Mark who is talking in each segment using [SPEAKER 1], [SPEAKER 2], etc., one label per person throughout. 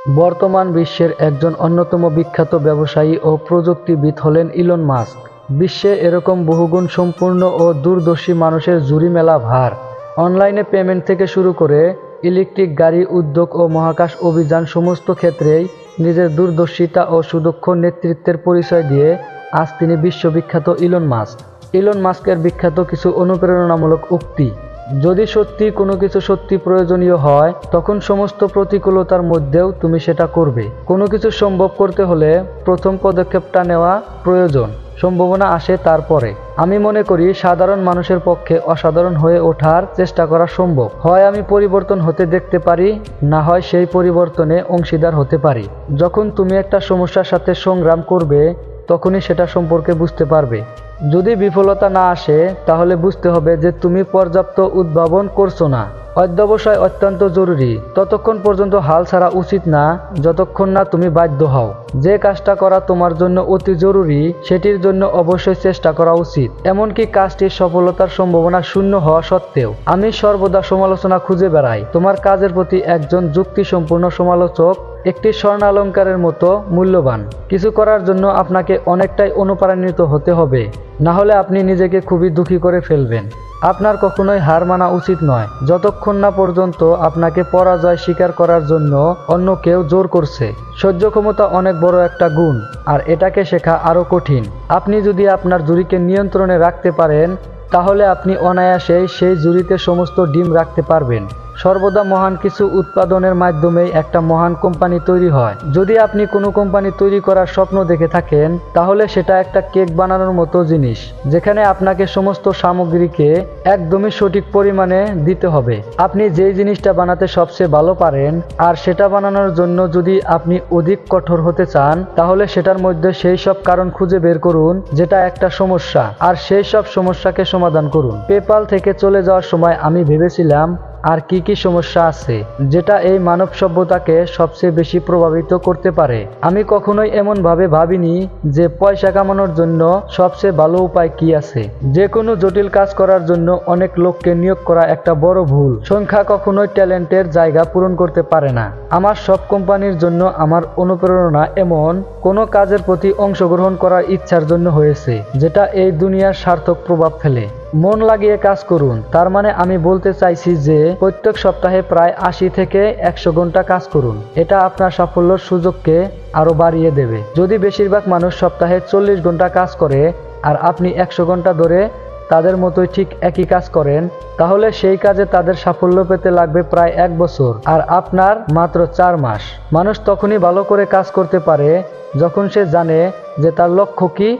[SPEAKER 1] বর্তমান বিশ্বের একজন অন্যতম বিখ্যাত ব্যবসায়ী ও প্রযুক্তিবিদ হলেন ইলন মাস্ক। বিশ্বে এরকম বহুগুণ সম্পূর্ণ ও দূরদর্শী মানুষের জুরি মেলা ভার। অনলাইনে পেমেন্ট থেকে শুরু করে ইলেকট্রিক গাড়ি উদ্যোগ ও মহাকাশ অভিযান সমস্ত ক্ষেত্রেই নিজের দূরদর্শিতা ও সুদক্ষ নেতৃত্বের পরিচয় দিয়ে আজ তিনি বিশ্ববিখ্যাত ইলন মাস্ক। ইলন মাস্কের বিখ্যাত কিছু অনুপ্রেরণামূলক উক্তি: যদি সত্যি কোনো কিছু সত্যি প্রয়োজনীয় হয়, তখন সমস্ত প্রতিকূলতার মধ্যেও তুমি সেটা করবে। কোনো কিছু সম্ভব করতে হলে প্রথম পদক্ষেপটা নেওয়া প্রয়োজন, সম্ভাবনা আসে তারপরে। আমি মনে করি সাধারণ মানুষের পক্ষে অসাধারণ হয়ে ওঠার চেষ্টা করা সম্ভব। হয় আমি পরিবর্তন হতে দেখতে পারি, না হয় সেই পরিবর্তনে অংশীদার হতে পারি। যখন তুমি একটা সমস্যার সাথে সংগ্রাম করবে, তখনই সেটা সম্পর্কে বুঝতে পারবে। যদি বিফলতা না আসে, তাহলে বুঝতে হবে যে তুমি পর্যাপ্ত উদ্ভাবন করছো না। অধ্যবসায় অত্যন্ত জরুরি। ততক্ষণ পর্যন্ত হাল ছাড়া উচিত না যতক্ষণ না তুমি বাধ্য হও। যে কাজটা করা তোমার জন্য অতি জরুরি, সেটির জন্য অবশ্যই চেষ্টা করা উচিত, এমনকি কাজটির সফলতার সম্ভাবনা শূন্য হওয়া সত্ত্বেও। আমি সর্বদা সমালোচনা খুঁজে বেড়াই। তোমার কাজের প্রতি একজন যুক্তিসম্পন্ন সমালোচক একটি স্বর্ণালঙ্কারের মতো মূল্যবান। কিছু করার জন্য আপনাকে অনেকটাই অনুপ্রাণিত হতে হবে, না হলে আপনি নিজেকে খুবই দুঃখী করে ফেলবেন। আপনার কখনোই হার মানা উচিত নয়, যতক্ষণ না পর্যন্ত আপনাকে পরাজয় স্বীকার করার জন্য অন্য কেউ জোর করছে। সহ্য ক্ষমতা অনেক বড় একটা গুণ, আর এটাকে শেখা আরও কঠিন। আপনি যদি আপনার জুরিকে নিয়ন্ত্রণে রাখতে পারেন, তাহলে আপনি অনায়াসেই সেই জুরিতে সমস্ত ডিম রাখতে পারবেন। সর্বদা মহান কিছু উৎপাদনের মাধ্যমেই একটা মহান কোম্পানি তৈরি হয়। যদি আপনি কোনো কোম্পানি তৈরি করার স্বপ্ন দেখে থাকেন, তাহলে সেটা একটা কেক বানানোর মতো জিনিস, যেখানে আপনাকে সমস্ত সামগ্রীকে একদমই সঠিক পরিমাণে দিতে হবে। আপনি যেই জিনিসটা বানাতে সবচেয়ে ভালো পারেন, আর সেটা বানানোর জন্য যদি আপনি অধিক কঠোর হতে চান, তাহলে সেটার মধ্যে সেই সব কারণ খুঁজে বের করুন যেটা একটা সমস্যা, আর সেই সব সমস্যাকে সমাধান করুন। পেপাল থেকে চলে যাওয়ার সময় আমি ভেবেছিলাম আর কি কি সমস্যা আছে যেটা এই মানব সভ্যতাকে সবচেয়ে বেশি প্রভাবিত করতে পারে। আমি কখনোই এমনভাবে ভাবিনি যে পয়সা কামানোর জন্য সবচেয়ে ভালো উপায় কি আছে। যে কোনো জটিল কাজ করার জন্য অনেক লোককে নিয়োগ করা একটা বড় ভুল। সংখ্যা কখনোই ট্যালেন্টের জায়গা পূরণ করতে পারে না। আমার সব কোম্পানির জন্য আমার অনুপ্রেরণা এমন কোনো কাজের প্রতি অংশগ্রহণ করার ইচ্ছার জন্য হয়েছে যেটা এই দুনিয়ার সার্থক প্রভাব ফেলে। মন লাগিয়ে কাজ করুন। তার মানে আমি বলতে চাইছি যে প্রত্যেক সপ্তাহে প্রায় 80 থেকে 100 ঘন্টা কাজ করুন। এটা আপনার সাফল্যের সুযোগকে আরো বাড়িয়ে দেবে। যদি বেশিরভাগ মানুষ সপ্তাহে 40 ঘন্টা কাজ করে, আর আপনি 100 ঘন্টা ধরে তাদের মতোই ঠিক একই কাজ করেন, তাহলে সেই কাজে তাদের সাফল্য পেতে লাগবে প্রায় 1 বছর, আর আপনার মাত্র 4 মাস। মানুষ তখনই ভালো করে কাজ করতে পারে যখন সে জানে যে তার লক্ষ্য কি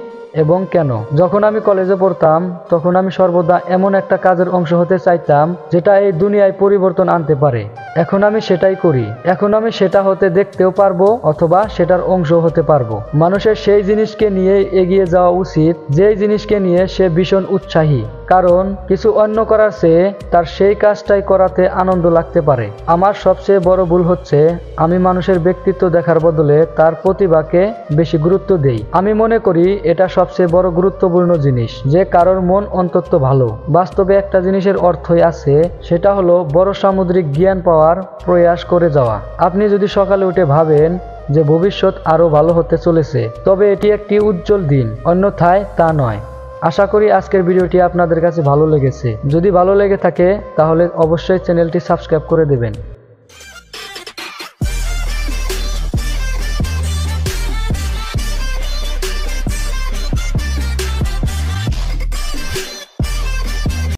[SPEAKER 1] এবং কেন। যখন আমি কলেজে পড়তাম, তখন আমি সর্বদা এমন একটা কাজের অংশ হতে চাইতাম যেটা এই দুনিয়ায় পরিবর্তন আনতে পারে। এখন আমি সেটাই করি। এখন আমি সেটা হতে দেখতেও পারবো, অথবা সেটার অংশ হতে পারবো। মানুষের সেই জিনিসকে নিয়ে এগিয়ে যাওয়া উচিত যেই জিনিসকে নিয়ে সে ভীষণ উৎসাহী, কারণ কিছু অন্য করার চেয়ে তার সেই কাজটাই করাতে আনন্দ লাগতে পারে। আমার সবচেয়ে বড় ভুল হচ্ছে আমি মানুষের ব্যক্তিত্ব দেখার বদলে তার প্রতিভাকে বেশি গুরুত্ব দেই। আমি মনে করি এটা সবচেয়ে বড় গুরুত্বপূর্ণ জিনিস, যে কারোর মন অন্তত ভালো। বাস্তবে একটা জিনিসের অর্থই আছে, সেটা হলো বড় সামুদ্রিক জ্ঞান পাওয়ার প্রয়াস করে যাওয়া। আপনি যদি সকালে উঠে ভাবেন যে ভবিষ্যৎ আরো ভালো হতে চলেছে, তবে এটি একটি উজ্জ্বল দিন, অন্যথায় তা নয়। আশা করি আজকের ভিডিওটি আপনাদের কাছে ভালো লেগেছে। যদি ভালো লেগে থাকে, তাহলে অবশ্যই চ্যানেলটি সাবস্ক্রাইব করে দেবেন।